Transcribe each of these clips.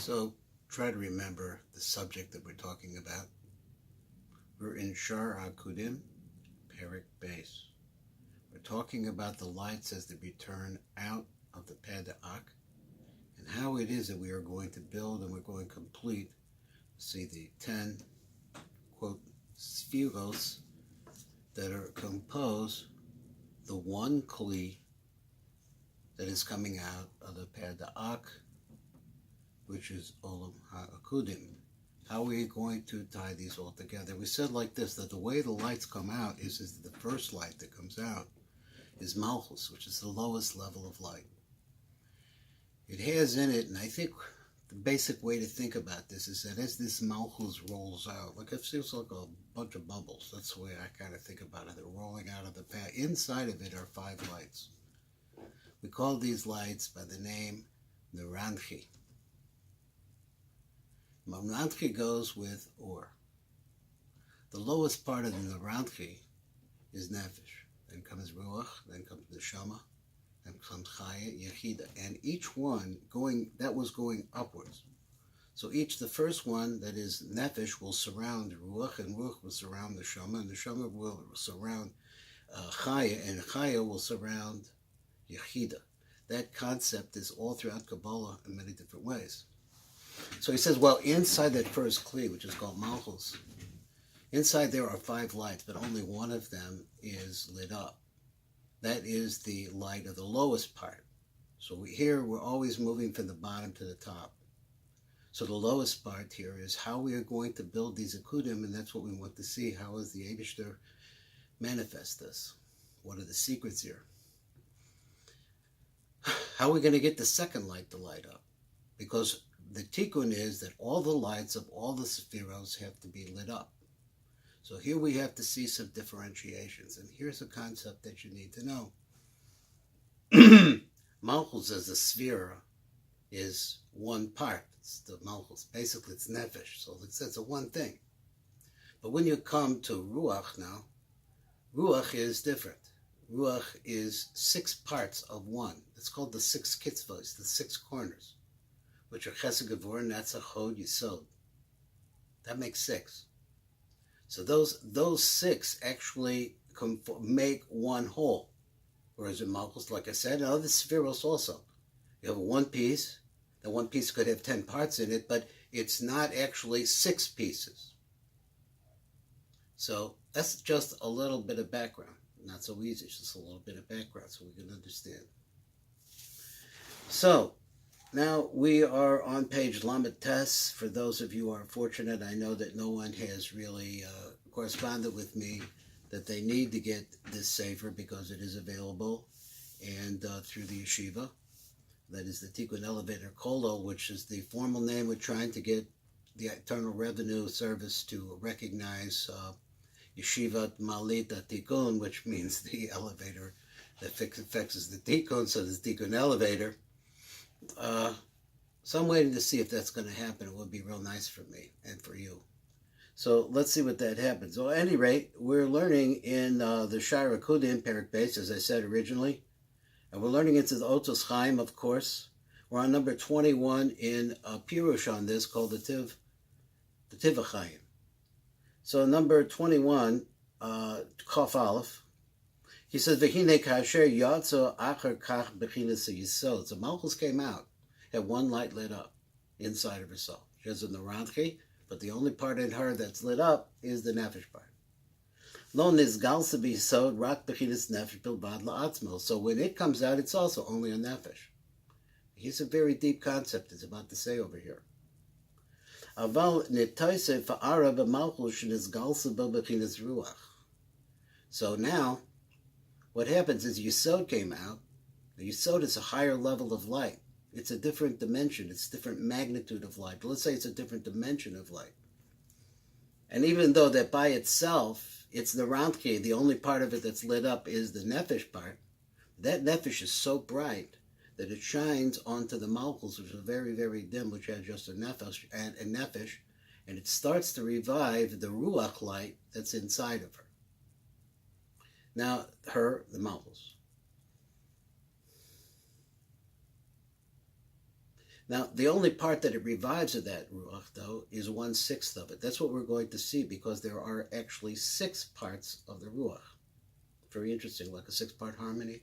So try to remember the subject that we're talking about. We're in SHAAR HACHAIM, PEREK base. We're talking about the lights as they return out of the POSUK and how it is that we are going to build and we're going to complete, see the 10, quote, spheros that are composed the one Kli that is coming out of the POSUK, which is Olam HaAkudim. How are we going to tie these all together? We said like this, that the way the lights come out is the first light that comes out is Malchus, which is the lowest level of light. It has in it, and I think the basic way to think about this is that as this Malchus rolls out, like it feels like a bunch of bubbles. That's the way I kind of think about it. They're rolling out of the path. Inside of it are 5 lights. We call these lights by the name Neranchi. Neranchi goes with Or. The lowest part of the Neranchi is Nefesh. Then comes Ruach, then comes Neshama, then comes Chaya, Yechida. And each one that was going upwards. So the first one, that is Nefesh, will surround Ruach, and Ruach will surround Neshama, and Neshama will surround Chaya, and Chaya will surround Yechida. That concept is all throughout Kabbalah in many different ways. So he says, well, inside that first Kli, which is called Malchus, inside there are 5 lights, but only one of them is lit up. That is the light of the lowest part. So we're always moving from the bottom to the top. So the lowest part here is how we are going to build these HAAKUDIM, and that's what we want to see. How is the Eibishter manifest this? What are the secrets here? How are we going to get the second light to light up? Because the tikkun is that all the lights of all the sephiros have to be lit up. So here we have to see some differentiations. And here's a concept that you need to know. Malchus as a sphere is one part. It's the Malchus. Basically, it's Nefesh. So it's a one thing. But when you come to Ruach now, Ruach is different. Ruach is 6 parts of one. It's called the 6 kitzvos, the 6 corners, which are Chesed, Gevurah, Netzach, Hod, Yesod. That makes 6. So those 6 actually make one whole. Whereas in Malchus, like I said, and other spheros also, you have one piece. That one piece could have 10 parts in it, but it's not actually 6 pieces. So that's just a little bit of background. Not so easy, it's just a little bit of background so we can understand. So now we are on page Lamed Tes. For those of you who are fortunate, I know that no one has really corresponded with me that they need to get this sefer because it is available and through the yeshiva. That is the Tikkun Elevator Kolo, which is the formal name. We're trying to get the Internal Revenue Service to recognize Yeshivat Malita Tikkun, which means the elevator that fixes the Tikkun, so there's Tikkun Elevator. So I'm waiting to see if that's going to happen. It would be real nice for me and for you. So let's see what that happens. So at any rate, we're learning in the SHAAR HACHAIM PEREK base, as I said originally. And we're learning into the HACHAIM, of course. We're on number 21 in PIRUSH on this, called the Tiv HACHAIM. So number 21, Kaf Aleph, he says, V'hine kasher yatzo acher kach b'chinas yisod. So Malchus came out, had one light lit up inside of herself. She has a Neranchi, but the only part in her that's lit up is the Nefesh part. Lo nizgalsa b'yisod rak b'chinas nefesh bilbad la'atzmo. So when it comes out, it's also only a Nefesh. Here's a very deep concept it's about to say over here. Aval netaise fa'ara b'malchus shenizgalsa b'chinas ruach. So now, what happens is Yesod came out. The Yesod is a higher level of light. It's a different dimension. It's a different magnitude of light. But let's say it's a different dimension of light. And even though that by itself, it's the Neranchi, the only part of it that's lit up is the Nefesh part, that Nefesh is so bright that it shines onto the Malchus, which is very, very dim, which has just a Nefesh, and it starts to revive the Ruach light that's inside of her. Now, the Malchus. Now, the only part that it revives of that ruach, though, is 1/6 of it. That's what we're going to see, because there are actually 6 parts of the ruach. Very interesting, like a 6-part harmony.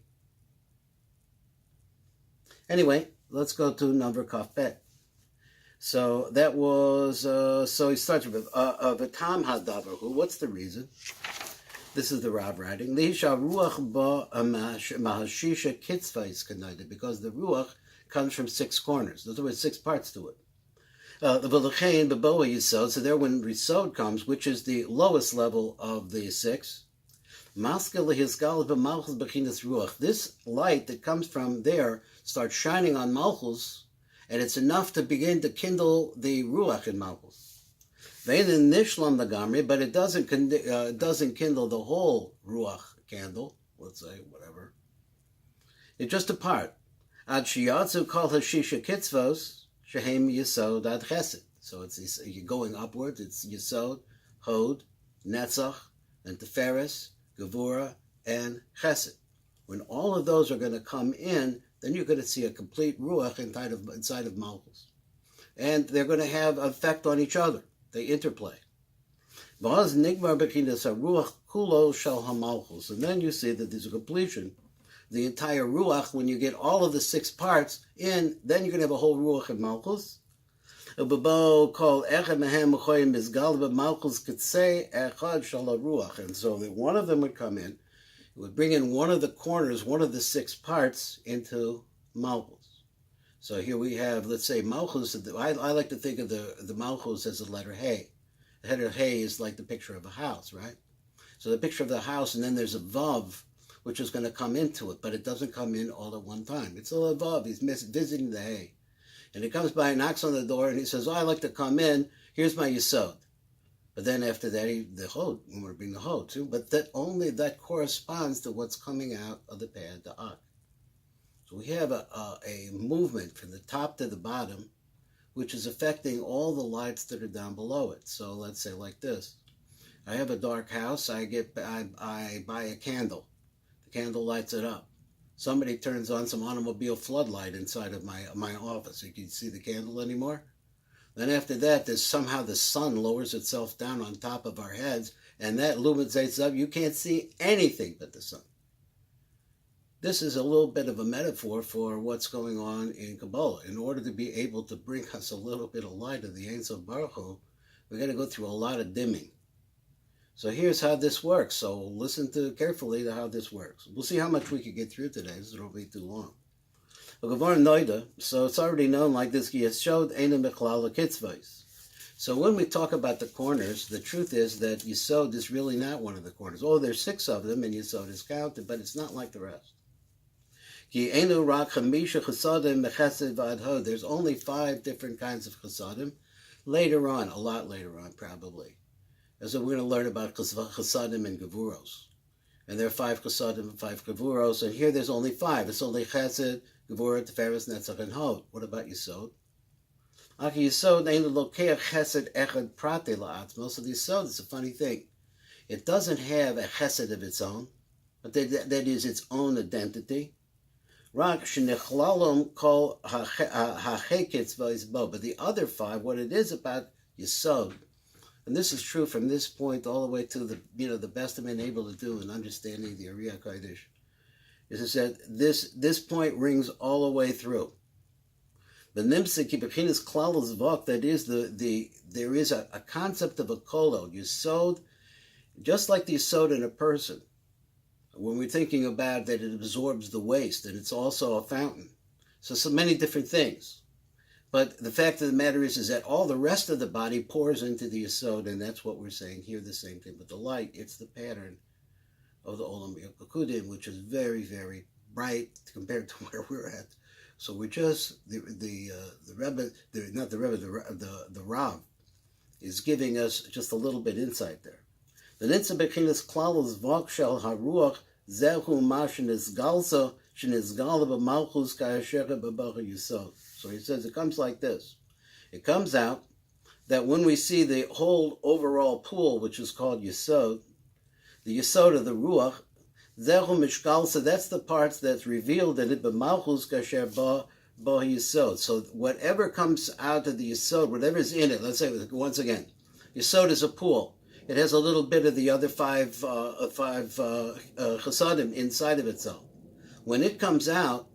Anyway, let's go to number Kaf Bet. So that was, so he starts with V'tam Hadavarhu. What's the reason? This is the Rav writing. Lihisha ruach ba mahashisha kitzvais kanaida, because the ruach comes from 6 corners. In other words, 6 parts to it. The v'lechein b'boa yisod. So there, when yisod comes, which is the lowest level of the 6, maskil lehisgal b'malchus b'chinas ruach. This light that comes from there starts shining on malchus, and it's enough to begin to kindle the ruach in malchus. Ve'in nishlam lagamri, but it doesn't kindle the whole ruach candle. Let's say whatever. It's just a part. Ad shiyatzu kol hashisha kitzvos shehem yisod ad chesed. So it's you're going upwards. It's yisod, hod, netzach, and teferes, gevura, and chesed. When all of those are going to come in, then you're going to see a complete ruach inside of malchus, and they're going to have effect on each other. They interplay. And then you see that there's a completion. The entire ruach, when you get all of the 6 parts in, then you're going to have a whole ruach in malchus. And so that one of them would come in, it would bring in one of the corners, one of the 6 parts into malchus. So here we have, let's say, malchus. I like to think of the malchus as a letter hey. The letter hey is like the picture of a house, right? So the picture of the house, and then there's a vav, which is going to come into it, but it doesn't come in all at one time. It's a vav. He's visiting the hey. And he comes by and knocks on the door, and he says, I like to come in. Here's my yisod. But then after that, the hod, we want to bring the hod too. But that corresponds to what's coming out of the pad, the ak. So we have a movement from the top to the bottom, which is affecting all the lights that are down below it. So let's say like this. I have a dark house. I buy a candle. The candle lights it up. Somebody turns on some automobile floodlight inside of my office. You can see the candle anymore. Then after that, somehow the sun lowers itself down on top of our heads, and that illuminates up. You can't see anything but the sun. This is a little bit of a metaphor for what's going on in Kabbalah. In order to be able to bring us a little bit of light of the Ein Sof Baruch Hu, we've got to go through a lot of dimming. So here's how this works. So listen carefully to how this works. We'll see how much we can get through today. This won't be too long. So it's already known like this. So when we talk about the corners, the truth is that Yisod is really not one of the corners. Oh, there's 6 of them, and Yisod is counted, but it's not like the rest. There's only 5 different kinds of chasadim. Later on, a lot later on, probably. And so we're going to learn about chasadim and gevuros. And there are 5 chasadim and 5 gevuros, and here there's only 5. It's only chesed, gevurah, teferes, netzach, and hod. What about Yisod? Yisod ain't lokeach chesed echad prate la'atzmo. So the Yisod is a funny thing. It doesn't have a chesed of its own, but that is its own identity. Rak shenechlalom kol hachekitzvos bo. But the other 5, what it is about Yisod, and this is true from this point all the way to the best I've been able to do in understanding the Ariya Kodesh, is that this point rings all the way through. The nimsa kibechinas klalos vok, that is there is a concept of a kolo Yisod, just like the Yisod in a person. When we're thinking about that, it absorbs the waste, and it's also a fountain. So many different things. But the fact of the matter is that all the rest of the body pours into the Yisod, and that's what we're saying here, the same thing. But the light, it's the pattern of the Olam HaKudim, which is very, very bright compared to where we're at. So we're just, the Rebbe, not the Rebbe, the Rav is giving us just a little bit insight there. The Nitza Bechinas Klalos Vok Shel Haruach Zehu Mashinis Galsa Shinis Galaba Malchus Kayashera Babacha Yisod. So he says it comes like this. It comes out that when we see the whole overall pool, which is called Yisod, the Yisod of the Ruach, Zehu Mishkalsa, that's the parts that's revealed in it, but Malchus Kasher Ba bo yisod. So whatever comes out of the yisod, whatever is in it, let's say once again, yisod is a pool. It has a little bit of the other five chasadim inside of itself. When it comes out,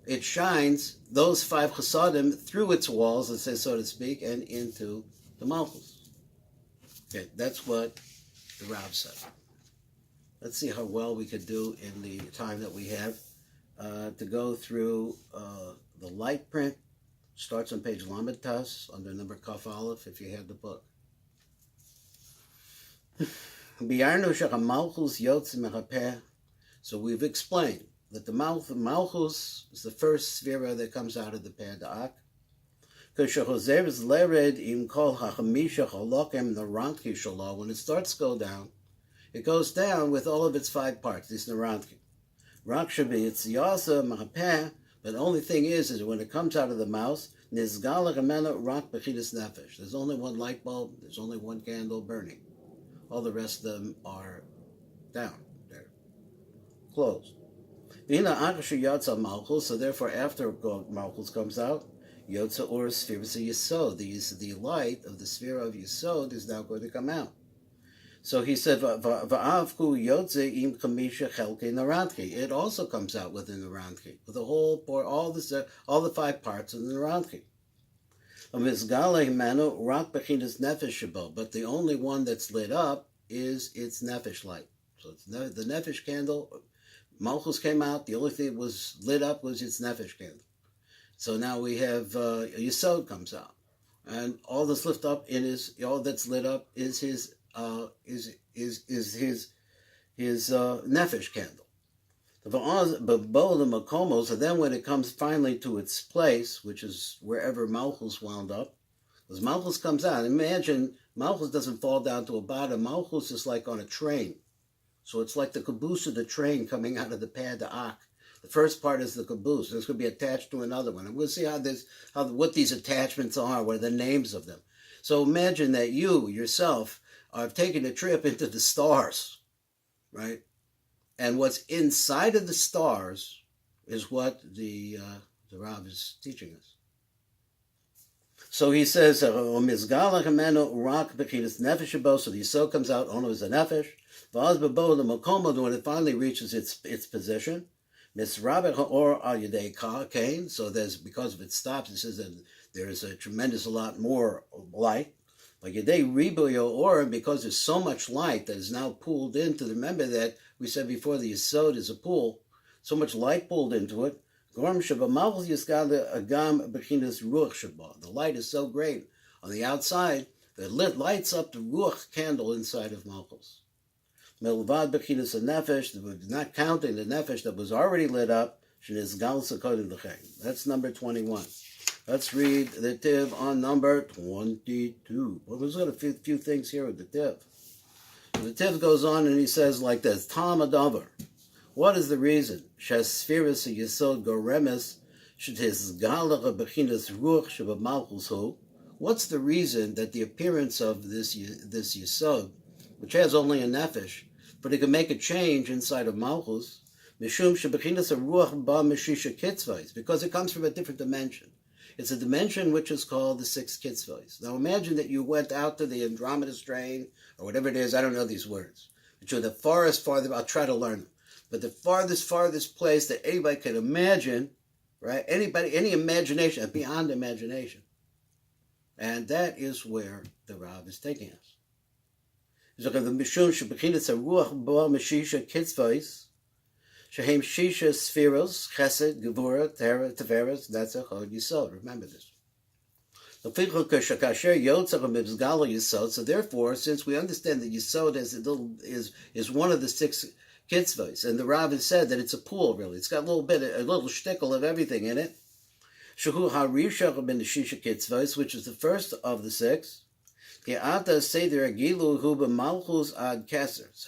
it shines those five chasadim through its walls, let's say so to speak, and into the malchus. Okay, that's what the Rav said. Let's see how well we could do in the time that we have to go through the light print. Starts on page Lamed Tas, under number Kaf Aleph, if you have the book. So we've explained that the malchus is the first sphera that comes out of the Peh When it starts to go down, it goes down with all of its five parts, these Narantki. But the only thing is when it comes out of the mouth, there's only one light bulb, there's only one candle burning. All the rest of them are down, they're closed. So therefore, after Malchus comes out, Yotza or Sphere Yisod, the light of the sphere of Yisod is now going to come out. So he said, it also comes out within the Narantki, with the whole all the five parts of the Narantki. But the only one that's lit up is its nefesh light. So it's the nefesh candle. Malchus came out. The only thing that was lit up was its nefesh candle. So now we have Yisod comes out, and all that's lit up all that's lit up is his nefesh candle. So then when it comes finally to its place, which is wherever Malchus wound up, because Malchus comes out, imagine Malchus doesn't fall down to a bottom. Malchus is like on a train. So it's like the caboose of the train coming out of the Peh Da'ak. The first part is the caboose. It's going to be attached to another one. And we'll see what these attachments are, what are the names of them. So imagine that you, yourself, have taken a trip into the stars, right? And what's inside of the stars is what the Rav is teaching us. So he says, so the Yisod comes out only as a nefesh. When it finally reaches its position, so there's, because of its stops, it says that there is a tremendous lot more light. Because there's so much light that is now pooled into, remember that we said before the Yisod is a pool, so much light pooled into it. The light is so great on the outside that it lights up the Ruach candle inside of Malchus. Not counting the nefesh that was already lit up. That's number 21. Let's read the Tiv on number 22. Well, there's got a few things here with the Tiv. The Tiv goes on and he says like this, Tam Adavar. What is the reason? Shasfiris Yisod Goremes Shethizgalach Bechinas Ruach Shebamalchus Hu. What's the reason that the appearance of this Yisod, which has only a nefesh, but it can make a change inside of Malchus, Mishum Shebechinas Ruach Ba Meshisha Kitzvahs, because it comes from a different dimension. It's a dimension which is called the six kitzvahs. Now imagine that you went out to the Andromeda strain, or whatever it is, I don't know these words, but you're the farthest, I'll try to learn them, but the farthest place that anybody could imagine, right? Any imagination, beyond imagination. And that is where the Rav is taking us. He's looking at the Mishum Shebechinas Ruach Ba Meshisha Kitzvahs, Shehem Shisha Spheros, Chesed, Gevura, Teveres, Netzach, Hod, Yisod. Remember this. So therefore, since we understand that Yisod is one of the six kitzvahs, and the Rav has said that it's a pool, really. It's got a little shtickle of everything in it. Shehu HaRishach ben Shisha Kitzvahs, which is the first of the six. So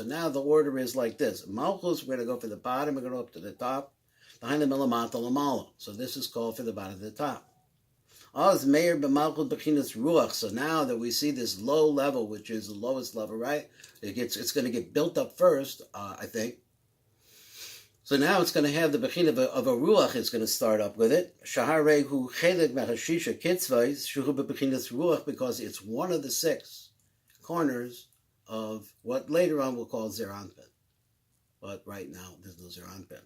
now the order is like this. Malchus, we're going to go from the bottom, we're going to go up to the top. Behind the Milamata Lamala. So this is called from the bottom to the top. So now that we see this low level, which is the lowest level, right? It's going to get built up first, I think. So now it's going to have the Bechina of a Ruach is going to start up with it. Shahare hu chelik mechashisha kitzvais shuhu bebechinas Ruach, because it's one of the 6 corners of what later on we'll call Zer Anpin. But right now there's no Zer Anpin.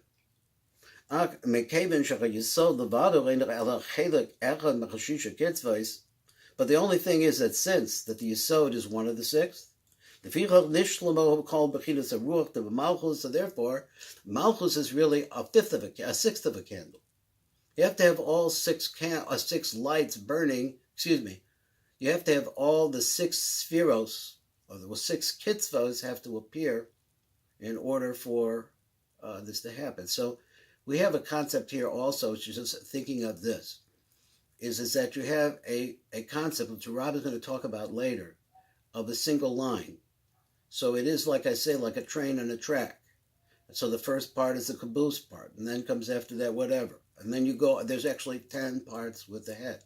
But the only thing is that since that the Yesod is one of the 6, so therefore, Malchus is really a 6th of a candle. You have to have all 6 lights burning. Excuse me. You have to have all the 6 spheros, or the 6 kitzvos, have to appear in order for this to happen. So we have a concept here also, which is just thinking of this, is that you have a concept, which Rob is going to talk about later, of a single line. So it is, like I say, like a train on a track. So the first part is the caboose part, and then comes after that whatever. And then you go, there's actually 10 parts with the head.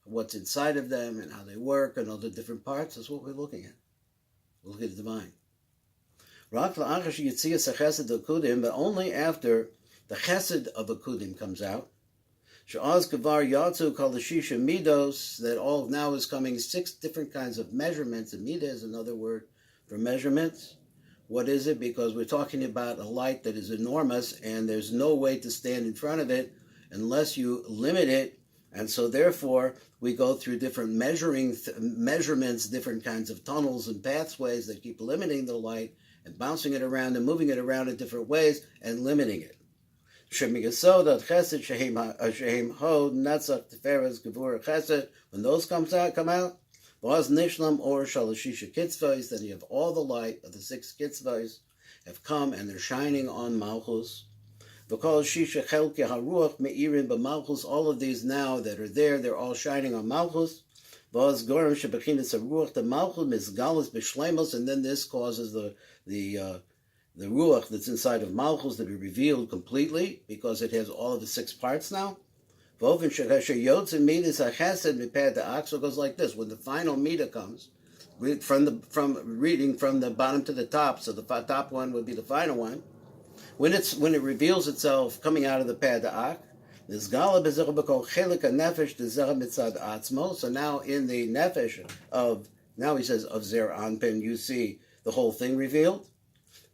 What's inside of them and how they work and all the different parts is what we're looking at. We're looking at the divine. But only after the chesed of Akudim comes out, that all now is coming 6 different kinds of measurements. And midah is another word for measurements. What is it? Because we're talking about a light that is enormous, and there's no way to stand in front of it unless you limit it. And so therefore, we go through different measurements, different kinds of tunnels and pathways that keep limiting the light and bouncing it around and moving it around in different ways and limiting it. When those come out, Nishlam or Shalashisha Kitzvahs, then you have all the light of the 6 Kitzvahs have come and they're shining on Malchus. Shisha Chelke Haruach Meirin B'Malchus, all of these now that are there, they're all shining on Malchus. Vaz Gorim Shebechinas Haruach, the Malchus Mizgalus B'Shleimus, and then this causes the Ruach that's inside of Malchus to be revealed completely, because it has all of the 6 parts now. So it goes like this. When the final midah comes, reading from the bottom to the top, so the top one would be the final one. When it reveals itself coming out of the pada'ak, so now in the nefesh of, now he says of Zer Anpin, you see the whole thing revealed.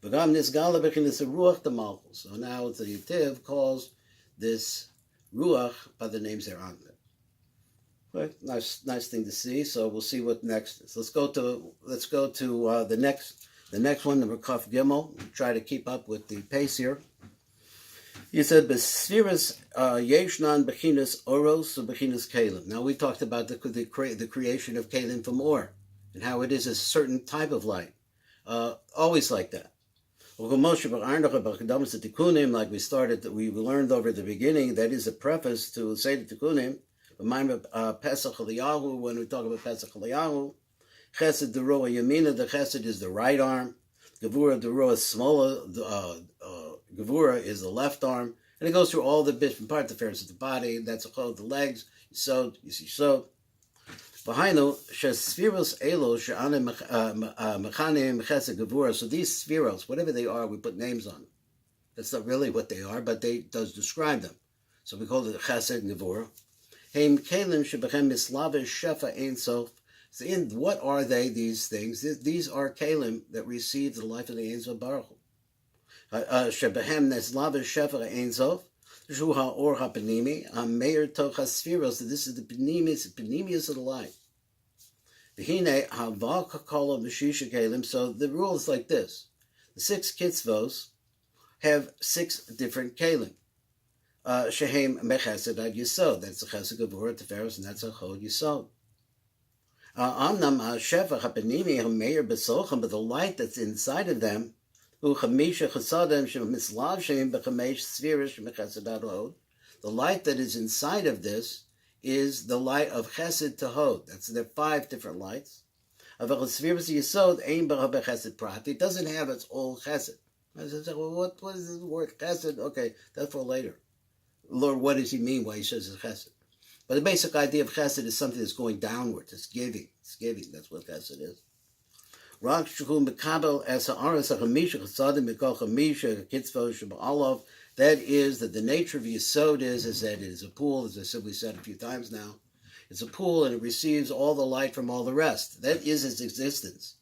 So now the Yitiv calls this Ruach by the name Zer Anpin. Right? Nice thing to see. So we'll see what next is. Let's go to the next one, number Kaf Gimel. Try to keep up with the pace here. He said, "B'sfiras yeshnan bechinas oros bechinas kalim." Now we talked about the creation of kalim from ore and how it is a certain type of light, always like that. Like we learned over the beginning, that is a preface to say the Tikkunim. Pesach Eliyahu, when we talk about Pesach Eliyahu, Chesed Deroa Yamina, the Chesed is the right arm, Gevura Deroa Smola, Gevura is the left arm, and it goes through all the different parts, the fairness of the body, that's the legs, you see Yisod. Behind Shesfiros Elo Sha'ane Mechanim Chesed Gevura. So these spheros, whatever they are, we put names on. That's not really what they are, but they does describe them. So we call it Chesed and Gevura. Heim Kalim Shebechem Mislavish Shefa Ein Sof. So what are they, these things? These are Kalim that receive the life of the Ein Sof Baruch Hu. Shebechem Mislavish Shefa Ein Sof. Shuha or hapanimi, meir tocha spheros. This is the panemius of the light. V'hine hava kakala m'shisha kelim. So the rule is like this: the 6 kitzvos have 6 different kelim. Shehem mechesed ad yisod. That's the chesed gevurah teferos, and that's a chod yisod. Amnam hashefa hapanimi hameir besocham, but the light that's inside of them. The light that is inside of this is the light of Chesed to Hod. There are 5 different lights. It doesn't have its own Chesed. I said, well, what is the word Chesed? Okay, that's for later. Lord, what does he mean why he says it's Chesed? But the basic idea of Chesed is something that's going downwards. It's giving. That's what Chesed is. Rak Shukun Bekabel as Ha'aras HaChamisha Chasadim Mikol Chamisha Kitzvos Sheba'alav. That is that the nature of Yesod is that it is a pool, as I said, we said a few times now. It's a pool and it receives all the light from all the rest. That is its existence.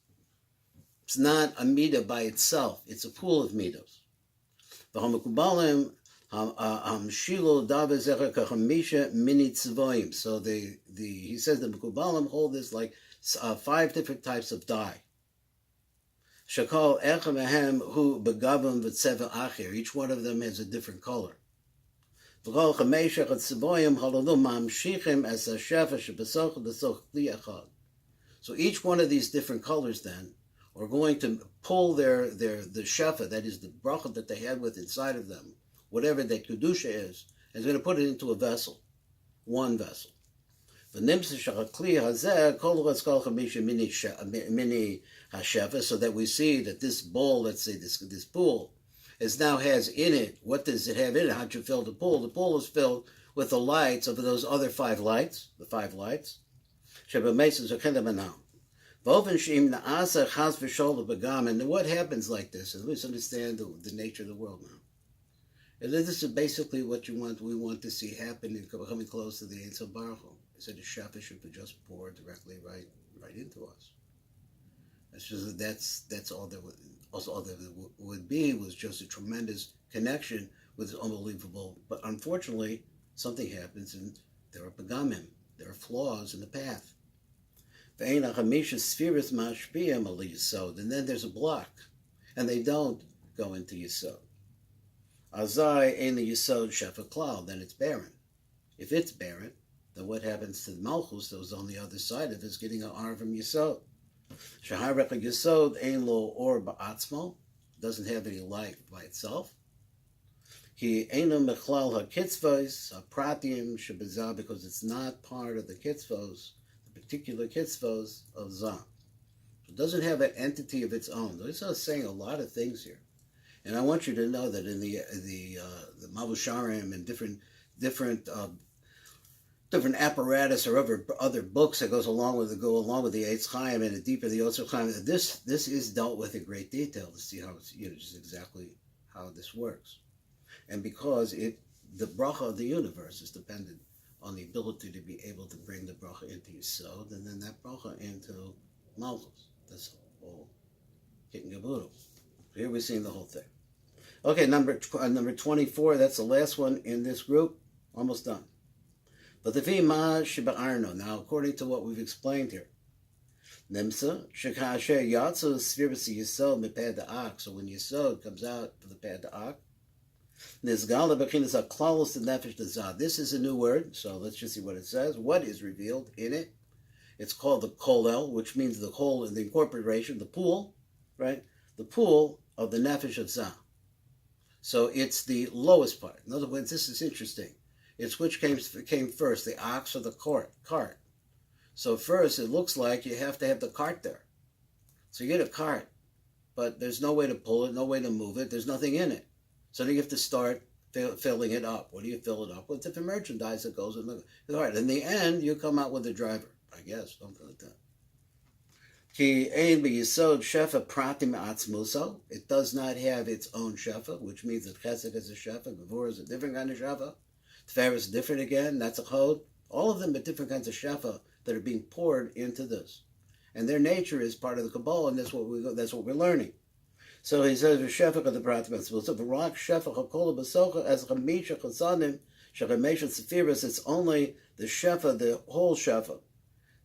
It's not a midah by itself. It's a pool of middos. So he says the Mekubalim hold this like 5 different types of dye. Each one of them has a different color. So each one of these different colors then are going to pull the shefa, that is the bracha that they had with inside of them, whatever that kedusha is going to put it into a vessel, one vessel. So that we see that this bowl, let's say this pool, now has in it, what does it have in it? How'd you fill the pool? The pool is filled with the lights of those other 5 lights, the 5 lights. And what happens like this? And let's understand the nature of the world now. And this is basically what we want to see happen in coming close to the Ein Sof Baruch Hu. He said the shefa should be just poured directly right into us. That's all there would be was just a tremendous connection with unbelievable. But unfortunately, something happens and there are pagamim, there are flaws in the path. And then there's a block, and they don't go into Yesod. Azai ein Yesod shefa klal, then it's barren. If it's barren, then what happens to the Malchus that was on the other side of it is getting an R from Yesod. Shahar Yesod ein lo or ba'atzmo, doesn't have any light by itself. He eino mechlal ha-kitzvos ha-pratim shebezah, because it's not part of the kitzvos, the particular kitzvos of Zah. It doesn't have an entity of its own. This is saying a lot of things here. And I want you to know that in the Mavusharim and different apparatus or other books that go along with the HACHAIM and the deeper the OTZROT, this is dealt with in great detail to see how it's, just exactly how this works. And because the bracha of the universe is dependent on the ability to be able to bring the bracha into Yesod and then that bracha into Malchus. That's all kit and caboodle. Here we're seeing the whole thing. Okay, number 24, that's the last one in this group. Almost done. But the Vima Shiba'arno, now according to what we've explained here, Nimsa, Shekasher Yatsu Svirus Yesod Mepad Da'ak. So when Yesod comes out of the Pad Da'ak, Nizgala Bechinas HaKlalos Nefesh Dazah. This is a new word, so let's just see what it says. What is revealed in it? It's called the Kolel, which means the whole in the incorporation, the pool, right? The pool of the Nefesh of Zah. So it's the lowest part. In other words, this is interesting. It's which came first, the ox or the cart. So first, it looks like you have to have the cart there. So you get a cart, but there's no way to pull it, no way to move it. There's nothing in it. So then you have to start filling it up. What do you fill it up with? Different merchandise that goes in the cart. In the end, you come out with a driver, I guess, something like that. It does not have its own shefa, which means that chesed is a shefa, gevurah is a different kind of shefa, tefera is different again, that's a chod. All of them are different kinds of shefa that are being poured into this. And their nature is part of the Kabbalah, and that's what we're learning. So he says, "Shefa of the pratim." So v'rak shefa hakola b'socha as chamisha chasanim shechamesha sefiras. It's only the shefa, the whole shefa.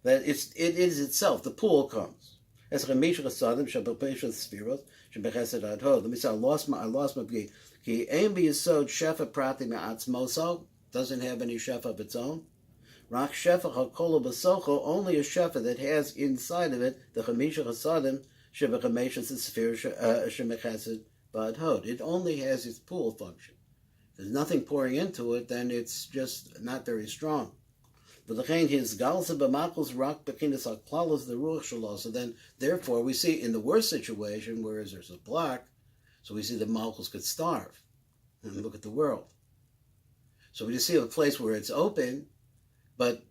That it is itself. The pool comes. As chamisha chasanim shechamesha sefiras shebechesed ad hod. Let me say, I lost my ki aim b'yesod shefa pratim atzmoso, doesn't have any shefa of its own. Rak shefa hakola b'socha, only a shefa that has inside of it the chamisha chasadim. It only has its pool function. There's nothing pouring into it, then it's just not very strong. So then, therefore, we see in the worst situation, whereas there's a block, so we see the Malchus could starve. And look at the world. So we just see a place where it's open, but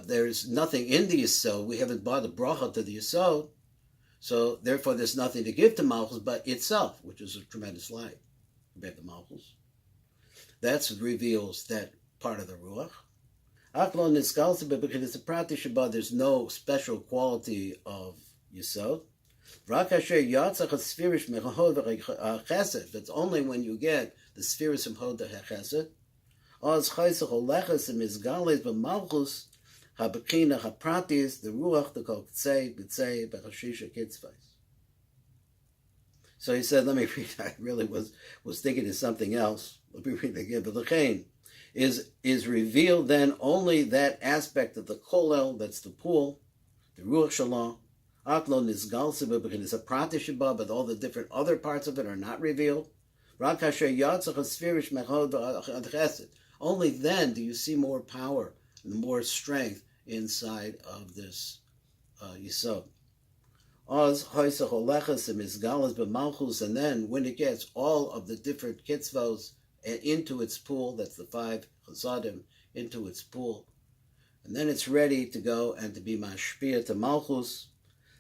there's nothing in the Yesod. We haven't brought the bracha to the Yesod. So therefore, there's nothing to give to Malchus but itself, which is a tremendous light compared to Malchus. That reveals that part of the Ruach. There's no special quality of Yesod. That's only when you get the spheres of Hod HaChesed. The Ruach, the Kol K'tzei, B'tzei, B'chashisha Kitzvais. So he said, let me read, I really was thinking of something else. Let me read it again. But the is revealed then only that aspect of the kolel, that's the pool, the Ruach Shalom. Aklo Nizgal Sibah, it's a Prati Shabbat, but all the different other parts of it are not revealed. Only then do you see more power and more strength inside of this Yisod. And then when it gets all of the different kitzvos into its pool, that's the 5 chasadim, into its pool, and then it's ready to go and to be mashpia to Malchus.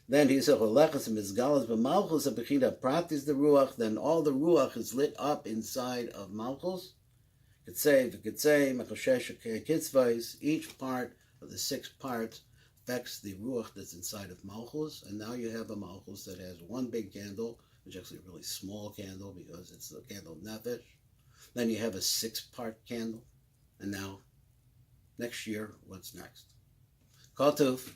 Then he said, Malchus pratis the Ruach, then all the Ruach is lit up inside of Malchus. Each part of the 6 parts affects the Ruach that's inside of Malchus, and now you have a Malchus that has one big candle, which is actually a really small candle because it's the candle of Nefesh. Then you have a 6-part candle, and now, next year, what's next? Kol Tov.